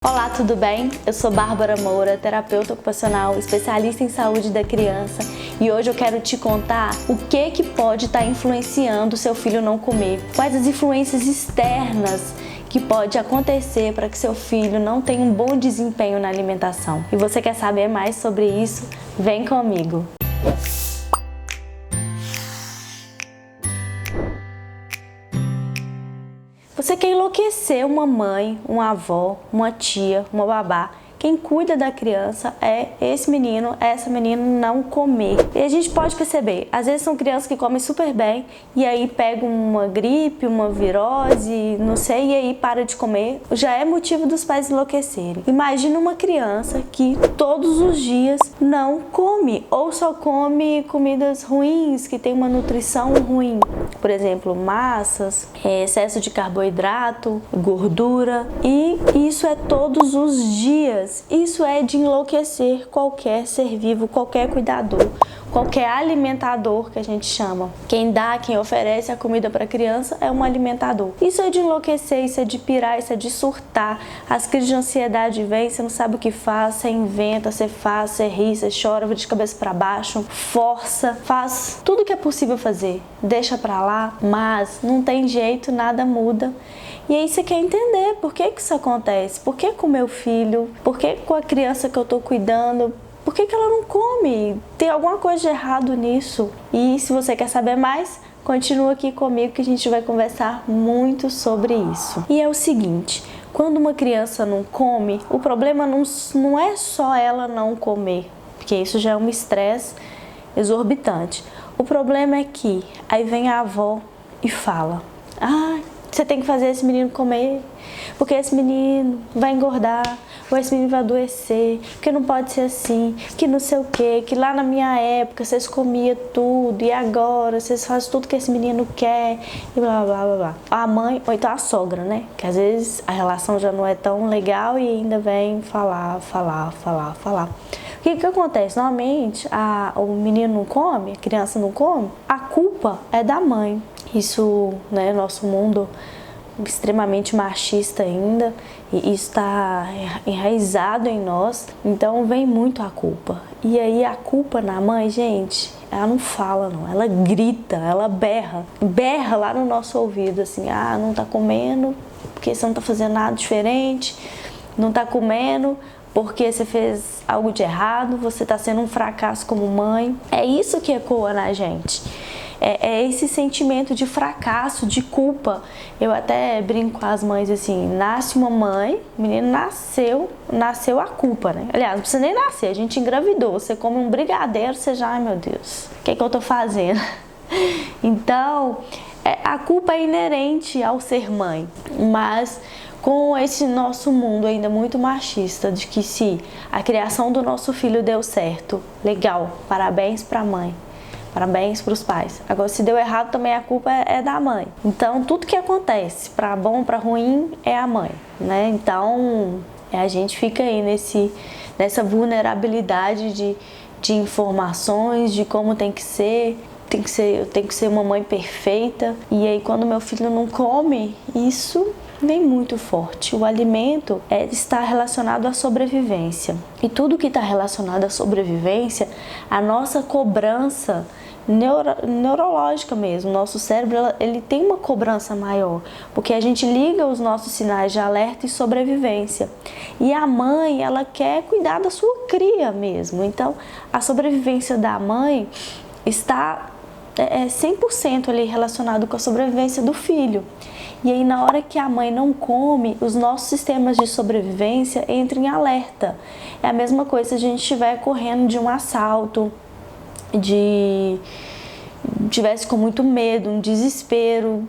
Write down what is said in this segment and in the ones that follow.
Olá, tudo bem? Eu sou Bárbara Moura, terapeuta ocupacional, especialista em saúde da criança, e hoje eu quero te contar o que pode estar influenciando o seu filho não comer. Quais as influências externas que pode acontecer para que seu filho não tenha um bom desempenho na alimentação. E você quer saber mais sobre isso? Vem comigo! Você quer enlouquecer uma mãe, uma avó, uma tia, uma babá. Quem cuida da criança é esse menino, essa menina não comer. E a gente pode perceber, às vezes são crianças que comem super bem e aí pegam uma gripe, uma virose, não sei, e aí para de comer. Já é motivo dos pais enlouquecerem. Imagina uma criança que todos os dias não come ou só come comidas ruins, que tem uma nutrição ruim. Por exemplo, massas, excesso de carboidrato, gordura, e isso é todos os dias. Isso é de enlouquecer qualquer ser vivo, qualquer cuidador, qualquer alimentador que a gente chama. Quem dá, quem oferece a comida para a criança é um alimentador. Isso é de enlouquecer, isso é de pirar, isso é de surtar. As crises de ansiedade vêm, você não sabe o que faz, você inventa, você faz, você ri, você chora, vai de cabeça para baixo, força, faz tudo que é possível fazer, deixa para lá, mas não tem jeito, nada muda. E aí você quer entender por que isso acontece, por que com o meu filho, por que com a criança que eu estou cuidando, por que ela não come? Tem alguma coisa de errado nisso? E se você quer saber mais, continua aqui comigo que a gente vai conversar muito sobre isso. E é o seguinte, quando uma criança não come, o problema não é só ela não comer, porque isso já é um estresse exorbitante. O problema é que aí vem a avó e fala: você tem que fazer esse menino comer, porque esse menino vai engordar, ou esse menino vai adoecer, porque não pode ser assim, que não sei o que, que lá na minha época vocês comiam tudo e agora vocês fazem tudo que esse menino quer e blá blá blá blá. A mãe, ou então a sogra, né? Que às vezes a relação já não é tão legal e ainda vem falar. O que acontece? Normalmente o menino não come, a criança não come, a culpa é da mãe. Isso, né, nosso mundo extremamente machista ainda, e isso está enraizado em nós, então vem muito a culpa. E aí a culpa na mãe, gente, ela não fala não, ela grita, ela berra lá no nosso ouvido, assim: não tá comendo porque você não tá fazendo nada diferente, não tá comendo porque você fez algo de errado, você tá sendo um fracasso como mãe. É isso que ecoa na gente. É esse sentimento de fracasso, de culpa. Eu até brinco com as mães assim: nasce uma mãe, o menino nasceu a culpa, né? Aliás, não precisa nem nascer, a gente engravidou, você come um brigadeiro, você já, ai meu Deus, o que eu tô fazendo? Então, a culpa é inerente ao ser mãe, mas com esse nosso mundo ainda muito machista, de que se a criação do nosso filho deu certo, legal, parabéns pra mãe. Parabéns para os pais. Agora, se deu errado, também a culpa é da mãe. Então, tudo que acontece, para bom, para ruim, é a mãe, né? Então, a gente fica aí nessa vulnerabilidade de informações, de como tem que ser. Eu tenho que ser uma mãe perfeita. E aí, quando meu filho não come, isso vem muito forte. O alimento está relacionado à sobrevivência. E tudo que está relacionado à sobrevivência, a nossa cobrança neurológica mesmo, nosso cérebro ele tem uma cobrança maior, porque a gente liga os nossos sinais de alerta e sobrevivência. E a mãe, ela quer cuidar da sua cria mesmo. Então, a sobrevivência da mãe está 100% ali relacionado com a sobrevivência do filho. E aí, na hora que a mãe não come, os nossos sistemas de sobrevivência entram em alerta. É a mesma coisa se a gente estiver correndo de um assalto, tivesse com muito medo, um desespero,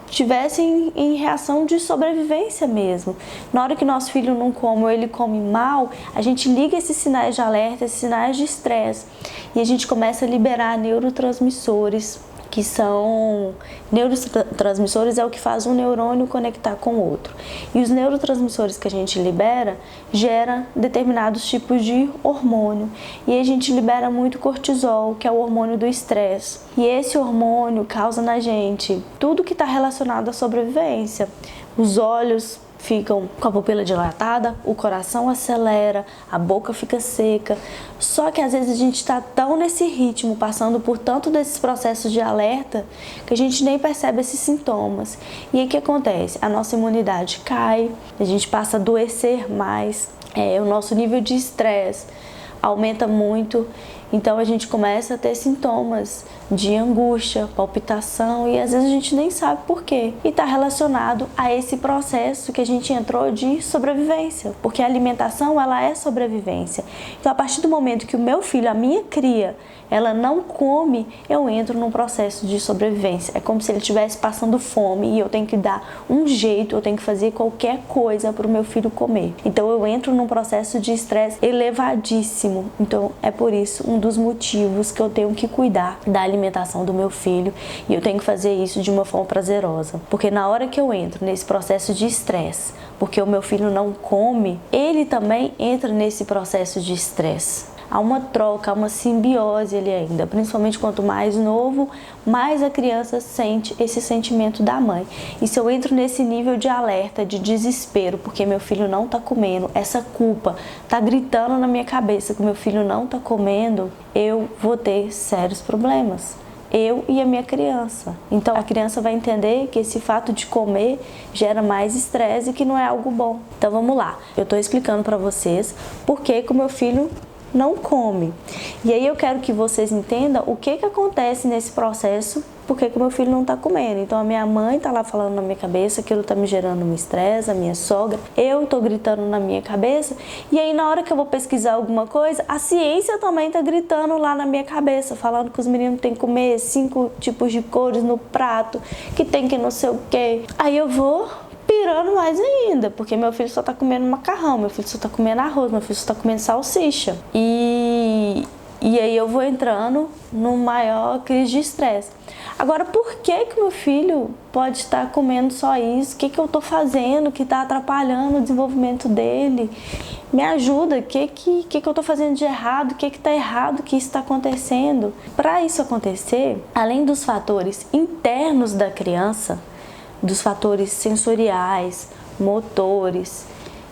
tivesse em reação de sobrevivência mesmo. Na hora que nosso filho não come ou ele come mal, a gente liga esses sinais de alerta, esses sinais de estresse, e a gente começa a liberar neurotransmissores, que são neurotransmissores, é o que faz um neurônio conectar com o outro. E os neurotransmissores que a gente libera gera determinados tipos de hormônio. E a gente libera muito cortisol, que é o hormônio do estresse. E esse hormônio causa na gente tudo que está relacionado à sobrevivência. Os olhos ficam com a pupila dilatada, o coração acelera, a boca fica seca. Só que às vezes a gente está tão nesse ritmo, passando por tanto desses processos de alerta, que a gente nem percebe esses sintomas. E aí o que acontece? A nossa imunidade cai, a gente passa a adoecer mais, o nosso nível de estresse aumenta muito. Então a gente começa a ter sintomas de angústia, palpitação e às vezes a gente nem sabe por quê. E está relacionado a esse processo que a gente entrou de sobrevivência, porque a alimentação ela é sobrevivência. Então a partir do momento que o meu filho, a minha cria, ela não come, eu entro num processo de sobrevivência. É como se ele estivesse passando fome e eu tenho que dar um jeito, eu tenho que fazer qualquer coisa para o meu filho comer. Então eu entro num processo de estresse elevadíssimo. Então é por isso um dos motivos que eu tenho que cuidar da alimentação do meu filho e eu tenho que fazer isso de uma forma prazerosa. Porque na hora que eu entro nesse processo de estresse, porque o meu filho não come, ele também entra nesse processo de estresse. Há uma troca, há uma simbiose ali ainda, principalmente quanto mais novo, mais a criança sente esse sentimento da mãe. E se eu entro nesse nível de alerta, de desespero, porque meu filho não tá comendo, essa culpa tá gritando na minha cabeça que meu filho não tá comendo, eu vou ter sérios problemas. Eu e a minha criança. Então a criança vai entender que esse fato de comer gera mais estresse e que não é algo bom. Então vamos lá, eu tô explicando para vocês por que o meu filho não come. E aí eu quero que vocês entendam o que acontece nesse processo, porque que o meu filho não tá comendo. Então a minha mãe tá lá falando na minha cabeça, aquilo tá me gerando um estresse, a minha sogra, eu tô gritando na minha cabeça, e aí na hora que eu vou pesquisar alguma coisa, a ciência também tá gritando lá na minha cabeça, falando que os meninos têm que comer 5 tipos de cores no prato, que tem que não sei o quê. Aí eu vou pirando mais ainda, porque meu filho só tá comendo macarrão, meu filho só tá comendo arroz, meu filho só tá comendo salsicha. E aí eu vou entrando no maior crise de estresse. Agora, por que meu filho pode estar comendo só isso? O que eu tô fazendo que tá atrapalhando o desenvolvimento dele? Me ajuda, o que eu tô fazendo de errado? O que tá errado que isso está acontecendo? Para isso acontecer, além dos fatores internos da criança, dos fatores sensoriais, motores,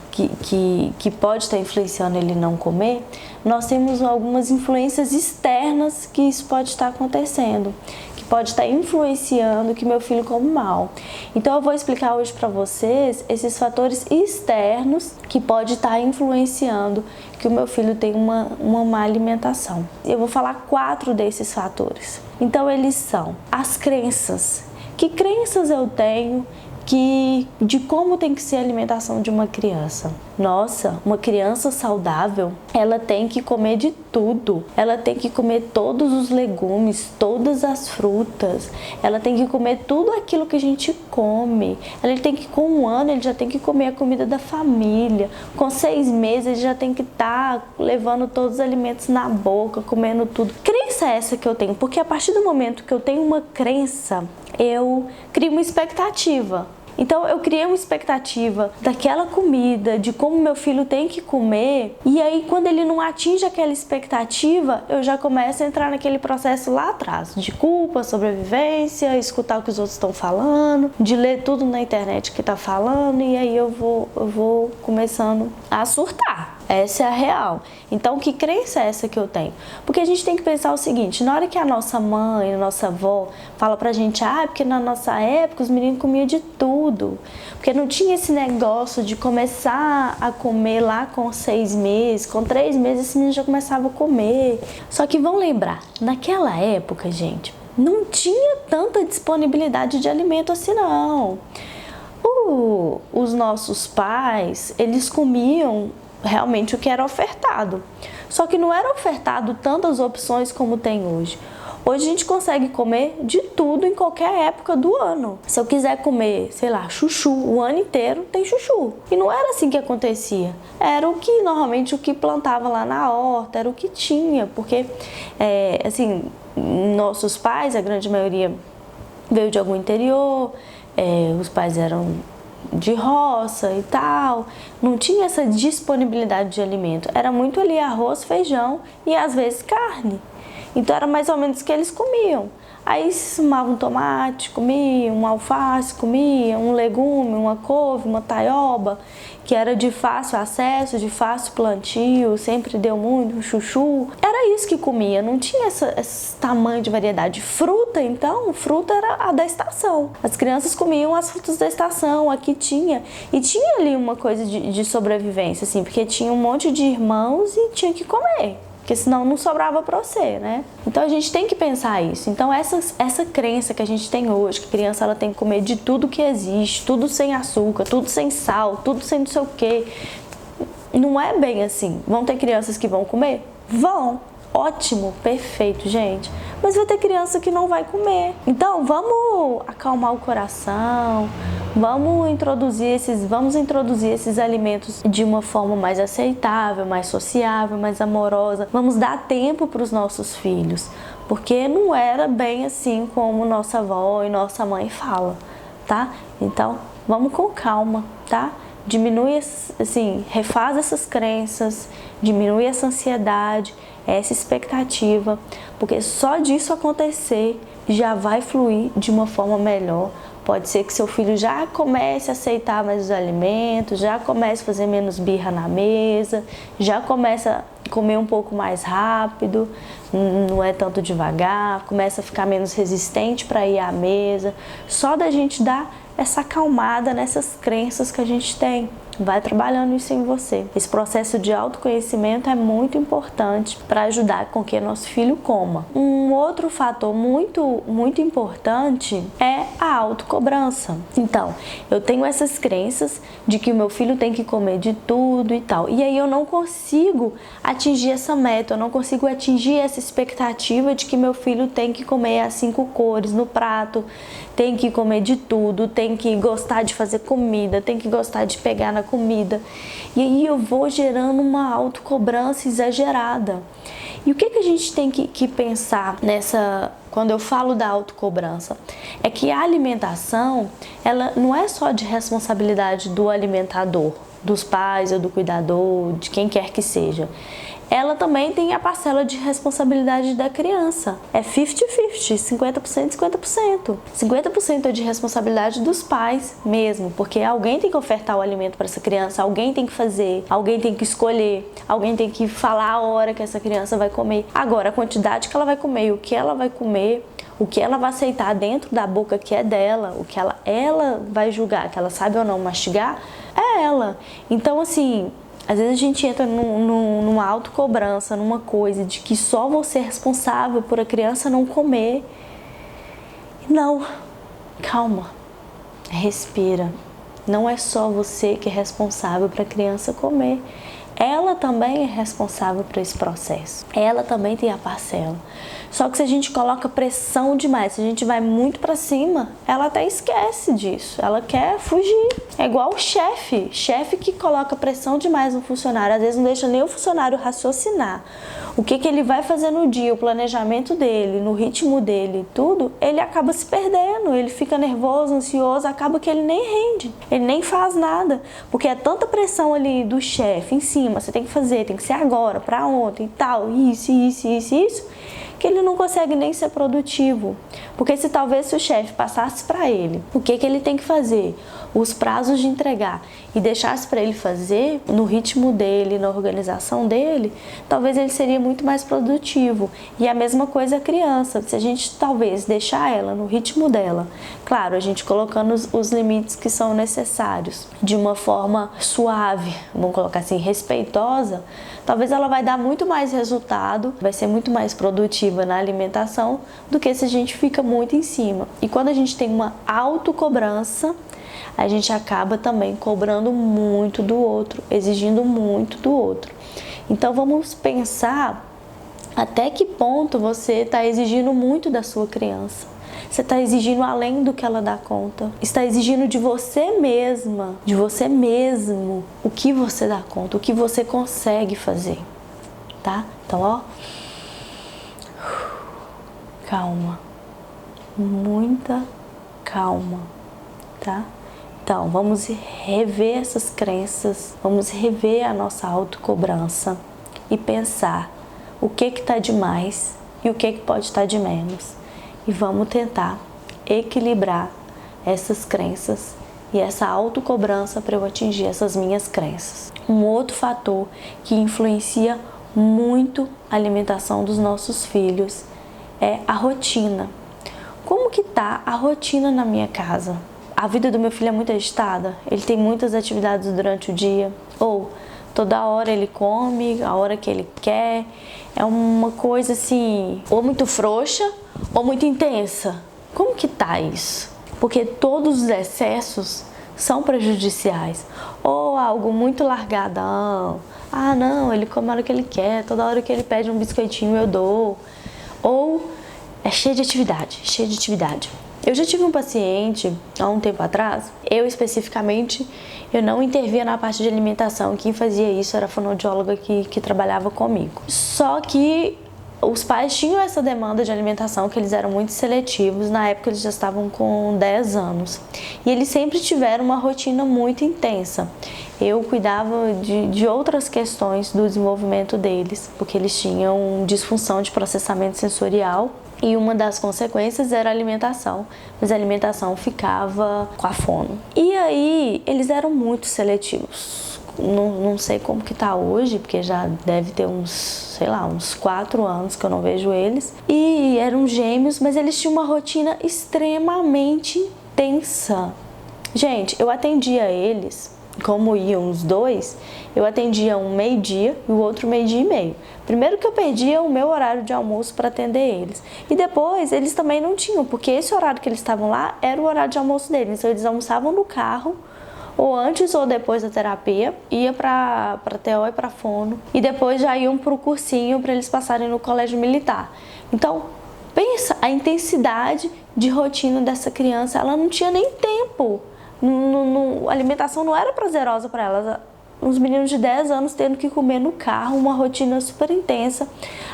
que pode estar influenciando ele não comer, nós temos algumas influências externas que isso pode estar acontecendo, que pode estar influenciando que meu filho come mal. Então eu vou explicar hoje para vocês esses fatores externos que pode estar influenciando que o meu filho tem uma má alimentação. Eu vou falar 4 desses fatores. Então eles são as crenças. Que crenças eu tenho de como tem que ser a alimentação de uma criança? Nossa, uma criança saudável, ela tem que comer de tudo. Ela tem que comer todos os legumes, todas as frutas. Ela tem que comer tudo aquilo que a gente come. Ela tem que, com 1 ano, ele já tem que comer a comida da família. Com 6 meses, ele já tem que estar levando todos os alimentos na boca, comendo tudo. Crença é essa que eu tenho? Porque a partir do momento que eu tenho uma crença, eu crio uma expectativa. Então eu criei uma expectativa daquela comida, de como meu filho tem que comer, e aí quando ele não atinge aquela expectativa, eu já começo a entrar naquele processo lá atrás, de culpa, sobrevivência, escutar o que os outros estão falando, de ler tudo na internet que tá falando, e aí eu vou começando a surtar. Essa é a real. Então, que crença é essa que eu tenho? Porque a gente tem que pensar o seguinte, na hora que a nossa mãe, a nossa avó fala pra gente, porque na nossa época os meninos comiam de tudo, porque não tinha esse negócio de começar a comer lá com 6 meses, com 3 meses esse menino já começava a comer. Só que vão lembrar, naquela época, gente, não tinha tanta disponibilidade de alimento assim não. Os nossos pais, eles comiam realmente o que era ofertado. Só que não era ofertado tantas opções como tem hoje. Hoje a gente consegue comer de tudo em qualquer época do ano. Se eu quiser comer, sei lá, chuchu, o ano inteiro tem chuchu. E não era assim que acontecia. Era normalmente o que plantava lá na horta, era o que tinha. Porque, assim, nossos pais, a grande maioria veio de algum interior, os pais eram de roça e tal, não tinha essa disponibilidade de alimento, era muito ali arroz, feijão e às vezes carne. Então era mais ou menos o que eles comiam. Aí se fumava um tomate, comia, um alface, comia, um legume, uma couve, uma taioba, que era de fácil acesso, de fácil plantio, sempre deu muito, um chuchu. Era isso que comia, não tinha esse tamanho de variedade. Fruta, então, fruta era a da estação. As crianças comiam as frutas da estação, aqui tinha. E tinha ali uma coisa de sobrevivência, assim, porque tinha um monte de irmãos e tinha que comer. Porque senão não sobrava para você, né? Então a gente tem que pensar isso. Então essa crença que a gente tem hoje, que a criança ela tem que comer de tudo que existe, tudo sem açúcar, tudo sem sal, tudo sem não sei o quê, não é bem assim. Vão ter crianças que vão comer? Vão. Ótimo, perfeito, gente. Mas vai ter criança que não vai comer. Então vamos acalmar o coração. Vamos introduzir esses alimentos de uma forma mais aceitável, mais sociável, mais amorosa. Vamos dar tempo para os nossos filhos, porque não era bem assim como nossa avó e nossa mãe fala, tá? Então, vamos com calma, tá? Diminui, assim, refaz essas crenças, diminui essa ansiedade, essa expectativa, porque só disso acontecer já vai fluir de uma forma melhor. Pode ser que seu filho já comece a aceitar mais os alimentos, já comece a fazer menos birra na mesa, já comece a comer um pouco mais rápido, não é tanto devagar, começa a ficar menos resistente para ir à mesa. Só da gente dar essa acalmada nessas crenças que a gente tem. Vai trabalhando isso em você. Esse processo de autoconhecimento é muito importante para ajudar com que nosso filho coma. Um outro fator muito importante é a autocobrança. Então, eu tenho essas crenças de que o meu filho tem que comer de tudo e tal. E aí eu não consigo atingir essa meta, eu não consigo atingir essa expectativa de que meu filho tem que comer as 5 cores no prato, tem que comer de tudo, tem que gostar de fazer comida, tem que gostar de pegar na comida. E aí eu vou gerando uma autocobrança exagerada. E o que a gente tem que pensar quando eu falo da autocobrança? É que a alimentação, ela não é só de responsabilidade do alimentador, dos pais ou do cuidador, de quem quer que seja. Ela também tem a parcela de responsabilidade da criança. É 50-50, 50%, 50%. 50% é de responsabilidade dos pais mesmo, porque alguém tem que ofertar o alimento para essa criança, alguém tem que fazer, alguém tem que escolher, alguém tem que falar a hora que essa criança vai comer. Agora, a quantidade que ela vai comer, o que ela vai comer, o que ela vai aceitar dentro da boca que é dela, o que ela vai julgar, que ela sabe ou não mastigar, é ela. Então, assim, às vezes a gente entra numa autocobrança, numa coisa de que só você é responsável por a criança não comer. Não, calma, respira. Não é só você que é responsável para a criança comer. Ela também é responsável por esse processo. Ela também tem a parcela. Só que se a gente coloca pressão demais, se a gente vai muito para cima, ela até esquece disso. Ela quer fugir. É igual o chefe que coloca pressão demais no funcionário. Às vezes não deixa nem o funcionário raciocinar. O que ele vai fazer no dia, o planejamento dele, no ritmo dele, tudo, ele acaba se perdendo. Ele fica nervoso, ansioso, acaba que ele nem rende. Ele nem faz nada. Porque é tanta pressão ali do chefe em cima. Você tem que fazer, tem que ser agora, para ontem e tal, isso, que ele não consegue nem ser produtivo. Porque se o chefe passasse para ele o que ele tem que fazer, os prazos de entregar, e deixasse para ele fazer no ritmo dele, na organização dele, talvez ele seria muito mais produtivo. E a mesma coisa a criança, se a gente talvez deixar ela no ritmo dela, claro, a gente colocando os limites que são necessários, de uma forma suave, vamos colocar assim, respeitosa, talvez ela vai dar muito mais resultado, vai ser muito mais produtiva na alimentação do que se a gente fica muito em cima. E quando a gente tem uma autocobrança, a gente acaba também cobrando muito do outro, exigindo muito do outro. Então vamos pensar até que ponto você está exigindo muito da sua criança. Você está exigindo além do que ela dá conta. Está exigindo de você mesma, de você mesmo, o que você dá conta, o que você consegue fazer, tá? Então, ó, calma, muita calma, tá? Então, vamos rever essas crenças, vamos rever a nossa autocobrança e pensar o que está de mais e o que pode estar de menos. e vamos tentar equilibrar essas crenças e essa autocobrança para eu atingir essas minhas crenças. Um outro fator que influencia muito a alimentação dos nossos filhos é a rotina. Como que tá a rotina na minha casa? A vida do meu filho é muito agitada? Ele tem muitas atividades durante o dia? Ou toda hora ele come, a hora que ele quer? É uma coisa assim, ou muito frouxa ou muito intensa. Como que tá isso? Porque todos os excessos são prejudiciais. Ou algo muito largadão. Ah, não, ele come a hora que ele quer, toda hora que ele pede um biscoitinho eu dou. Ou é cheio de atividade, cheio de atividade. Eu já tive um paciente, há um tempo atrás, eu especificamente, eu não intervia na parte de alimentação. Quem fazia isso era a fonoaudióloga que trabalhava comigo. Só que os pais tinham essa demanda de alimentação, que eles eram muito seletivos. Na época eles já estavam com 10 anos. E eles sempre tiveram uma rotina muito intensa. Eu cuidava de outras questões do desenvolvimento deles, porque eles tinham disfunção de processamento sensorial. E uma das consequências era a alimentação, mas a alimentação ficava com a fono. E aí, eles eram muito seletivos. Não sei como que tá hoje, porque já deve ter uns 4 anos que eu não vejo eles. E eram gêmeos, mas eles tinham uma rotina extremamente intensa. Gente, eu atendia eles, como iam os dois, eu atendia um meio-dia e o outro meio-dia e meio. Primeiro que eu perdia o meu horário de almoço para atender eles. E depois eles também não tinham, porque esse horário que eles estavam lá era o horário de almoço deles. Então eles almoçavam no carro, ou antes ou depois da terapia, ia para TO e para fono. E depois já iam para o cursinho para eles passarem no colégio militar. Então, pensa a intensidade de rotina dessa criança. Ela não tinha nem tempo. A alimentação não era prazerosa para elas. Uns meninos de 10 anos tendo que comer no carro, uma rotina super intensa,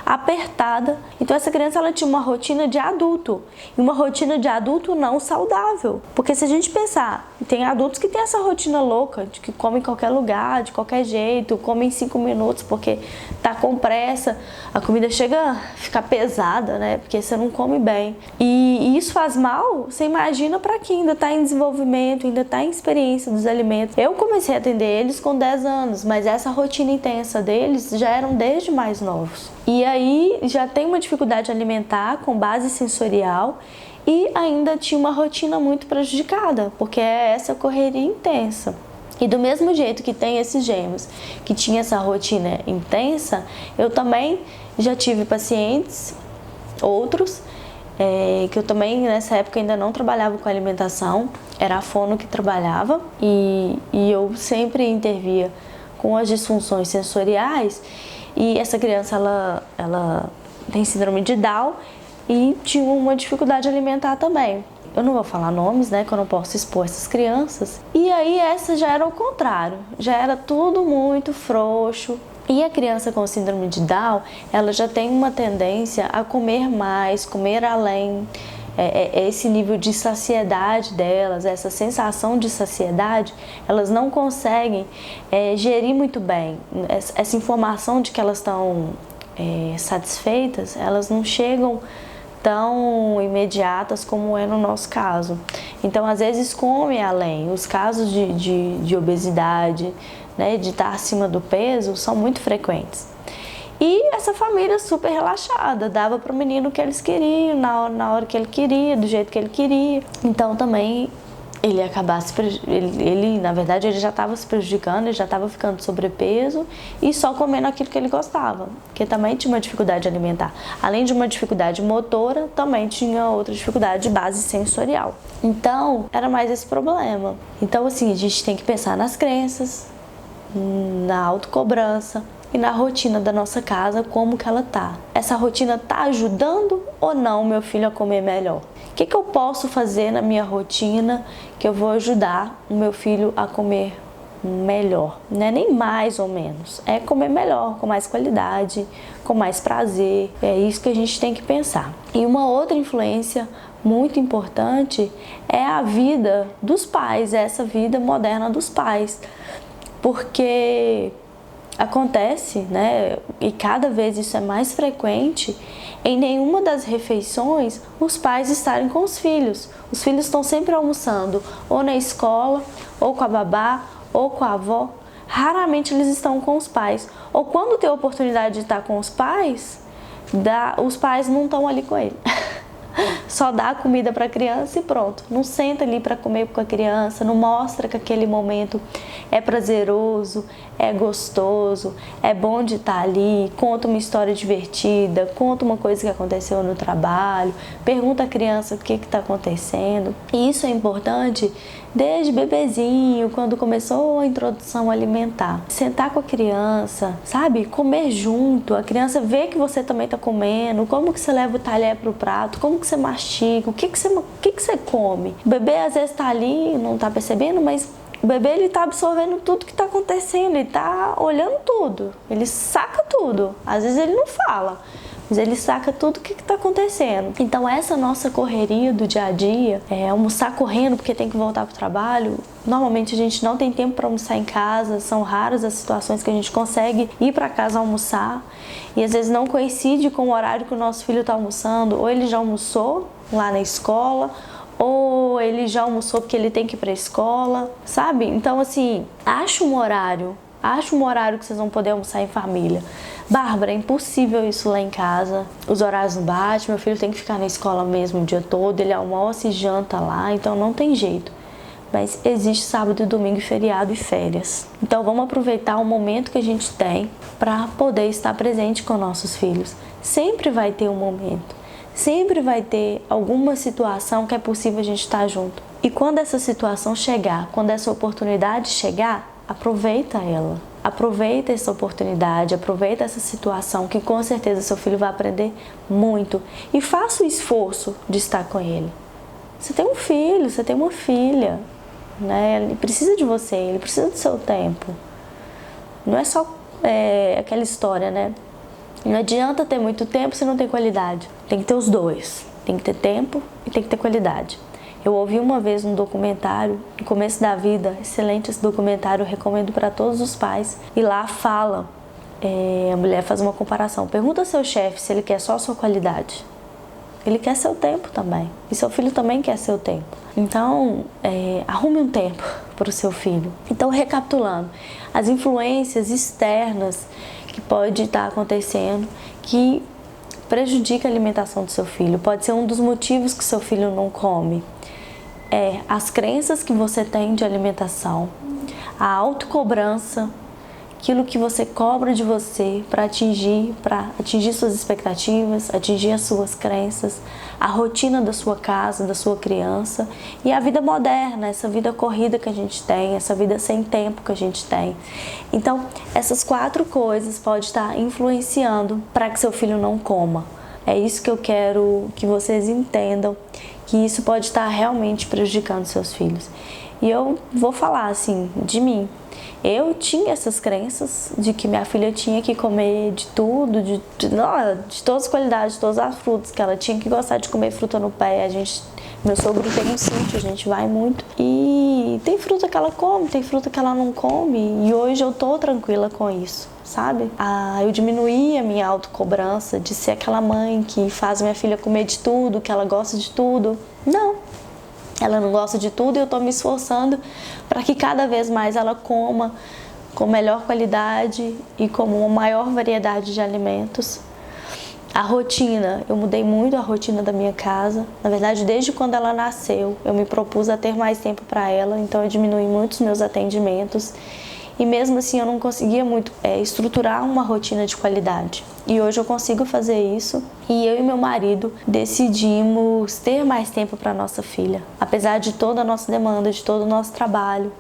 apertada. Então essa criança ela tinha uma rotina de adulto, e uma rotina de adulto não saudável. Porque se a gente pensar, tem adultos que têm essa rotina louca, de que comem em qualquer lugar, de qualquer jeito, comem em 5 minutos porque tá com pressa, a comida chega a ficar pesada, né? Porque você não come bem. E isso faz mal, você imagina para quem ainda tá em desenvolvimento, ainda tá em experiência dos alimentos. Eu comecei a atender eles com 10 anos, mas essa rotina intensa deles já eram desde mais novos. E aí já tem uma dificuldade alimentar com base sensorial e ainda tinha uma rotina muito prejudicada, porque é essa correria intensa. E do mesmo jeito que tem esses gêmeos que tinha essa rotina intensa, eu também já tive pacientes, outros, que eu também nessa época ainda não trabalhava com alimentação, era a fono que trabalhava e eu sempre intervia com as disfunções sensoriais. E essa criança ela tem síndrome de Down e tinha uma dificuldade alimentar também. Eu não vou falar nomes, né, que eu não posso expor essas crianças. E aí essa já era o contrário, já era tudo muito frouxo. E a criança com síndrome de Down, ela já tem uma tendência a comer mais, comer além. Esse nível de saciedade delas, essa sensação de saciedade, elas não conseguem gerir muito bem. Essa informação de que elas estão satisfeitas, elas não chegam tão imediatas como é no nosso caso. Então, às vezes, come além. Os casos de obesidade, né, de estar acima do peso, são muito frequentes. E essa família super relaxada, dava para o menino o que eles queriam, na hora que ele queria, do jeito que ele queria. Então, também, ele acabasse, na verdade, ele já estava se prejudicando, ele já estava ficando sobrepeso e só comendo aquilo que ele gostava, porque também tinha uma dificuldade alimentar. Além de uma dificuldade motora, também tinha outra dificuldade de base sensorial. Então, era mais esse problema. Então, assim, a gente tem que pensar nas crenças, na autocobrança e na rotina da nossa casa, como que ela tá. Essa rotina tá ajudando ou não o meu filho a comer melhor? O que eu posso fazer na minha rotina que eu vou ajudar o meu filho a comer melhor? Não é nem mais ou menos, é comer melhor, com mais qualidade, com mais prazer. É isso que a gente tem que pensar. E uma outra influência muito importante é a vida dos pais, essa vida moderna dos pais. Porque Acontece, né, e cada vez isso é mais frequente, em nenhuma das refeições os pais estarem com os filhos. Os filhos estão sempre almoçando, ou na escola, ou com a babá, ou com a avó. Raramente eles estão com os pais. Ou quando tem a oportunidade de estar com os pais não estão ali com ele. Só dá comida para a criança e pronto. Não senta ali para comer com a criança, não mostra que aquele momento é prazeroso, é gostoso, é bom de estar ali, conta uma história divertida, conta uma coisa que aconteceu no trabalho, pergunta à criança o que está acontecendo. E isso é importante desde bebezinho, quando começou a introdução alimentar. Sentar com a criança, sabe? Comer junto, a criança vê que você também está comendo, como que você leva o talher para o prato, como que você mastiga, o que você come. O bebê às vezes está ali, não está percebendo, mas o bebê ele está absorvendo tudo que está acontecendo, ele está olhando tudo, ele saca tudo. Às vezes ele não fala, mas ele saca tudo o que está acontecendo. Então essa nossa correria do dia a dia, almoçar correndo porque tem que voltar para o trabalho, normalmente a gente não tem tempo para almoçar em casa, são raras as situações que a gente consegue ir para casa almoçar e às vezes não coincide com o horário que o nosso filho está almoçando, ou ele já almoçou lá na escola, ou ele já almoçou porque ele tem que ir para a escola, sabe? Então assim, acha um horário que vocês vão poder almoçar em família. Bárbara, é impossível isso lá em casa, os horários não batem, meu filho tem que ficar na escola mesmo o dia todo, ele almoça e janta lá, então não tem jeito. Mas existe sábado, domingo, feriado e férias. Então vamos aproveitar o momento que a gente tem para poder estar presente com nossos filhos. Sempre vai ter um momento, sempre vai ter alguma situação que é possível a gente estar junto. E quando essa situação chegar, quando essa oportunidade chegar, aproveita ela. Aproveita essa oportunidade, aproveita essa situação que com certeza seu filho vai aprender muito. E faça o esforço de estar com ele. Você tem um filho, você tem uma filha, né? Ele precisa de você, ele precisa do seu tempo. Não é só aquela história, né? Não adianta ter muito tempo se não tem qualidade. Tem que ter os dois. Tem que ter tempo e tem que ter qualidade. Eu ouvi uma vez um documentário, no começo da vida, excelente esse documentário, eu recomendo para todos os pais. E lá fala, a mulher faz uma comparação, pergunta ao seu chefe se ele quer só a sua qualidade. Ele quer seu tempo também, e seu filho também quer seu tempo. Então, arrume um tempo para o seu filho. Então, recapitulando, as influências externas que pode estar acontecendo, que prejudica a alimentação do seu filho, pode ser um dos motivos que seu filho não come. As crenças que você tem de alimentação, a autocobrança, aquilo que você cobra de você para atingir suas expectativas, atingir as suas crenças, a rotina da sua casa, da sua criança e a vida moderna, essa vida corrida que a gente tem, essa vida sem tempo que a gente tem. Então, essas 4 coisas podem estar influenciando para que seu filho não coma. É isso que eu quero que vocês entendam, que isso pode estar realmente prejudicando seus filhos. E eu vou falar assim, de mim. Eu tinha essas crenças de que minha filha tinha que comer de tudo, de todas as qualidades, de todas as frutas, que ela tinha que gostar de comer fruta no pé. Meu sogro tem um sítio, a gente vai muito. E tem fruta que ela come, tem fruta que ela não come. E hoje eu tô tranquila com isso, sabe? Eu diminuí a minha autocobrança de ser aquela mãe que faz minha filha comer de tudo, que ela gosta de tudo. Não. Ela não gosta de tudo e eu estou me esforçando para que cada vez mais ela coma com melhor qualidade e com uma maior variedade de alimentos. A rotina, eu mudei muito a rotina da minha casa. Na verdade, desde quando ela nasceu, eu me propus a ter mais tempo para ela, então eu diminui muito os meus atendimentos. E mesmo assim eu não conseguia muito estruturar uma rotina de qualidade. E hoje eu consigo fazer isso. E eu e meu marido decidimos ter mais tempo para nossa filha. Apesar de toda a nossa demanda, de todo o nosso trabalho,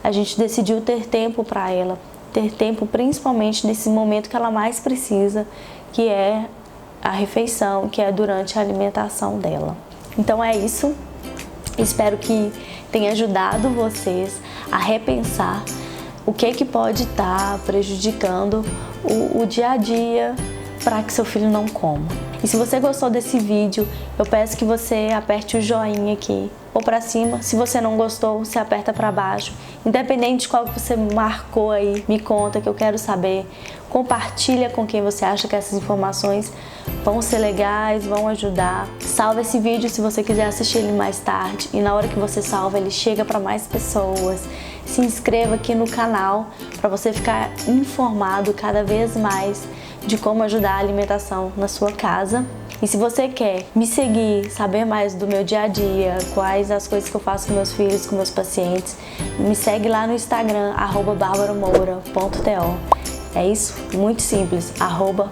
a gente decidiu ter tempo para ela. Ter tempo principalmente nesse momento que ela mais precisa, que é a refeição, que é durante a alimentação dela. Então é isso. Espero que tenha ajudado vocês a repensar o que pode estar prejudicando o dia a dia para que seu filho não coma. E se você gostou desse vídeo, eu peço que você aperte o joinha aqui ou para cima. Se você não gostou, você aperta para baixo. Independente de qual que você marcou aí, me conta que eu quero saber. Compartilha com quem você acha que essas informações vão ser legais, vão ajudar. Salva esse vídeo se você quiser assistir ele mais tarde. E na hora que você salva, ele chega para mais pessoas. Se inscreva aqui no canal para você ficar informado cada vez mais de como ajudar a alimentação na sua casa. E se você quer me seguir, saber mais do meu dia a dia, quais as coisas que eu faço com meus filhos, com meus pacientes, me segue lá no Instagram, @barbaramoura.to. É isso, muito simples,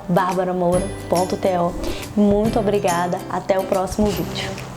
@barbaramoura.to. Muito obrigada, até o próximo vídeo.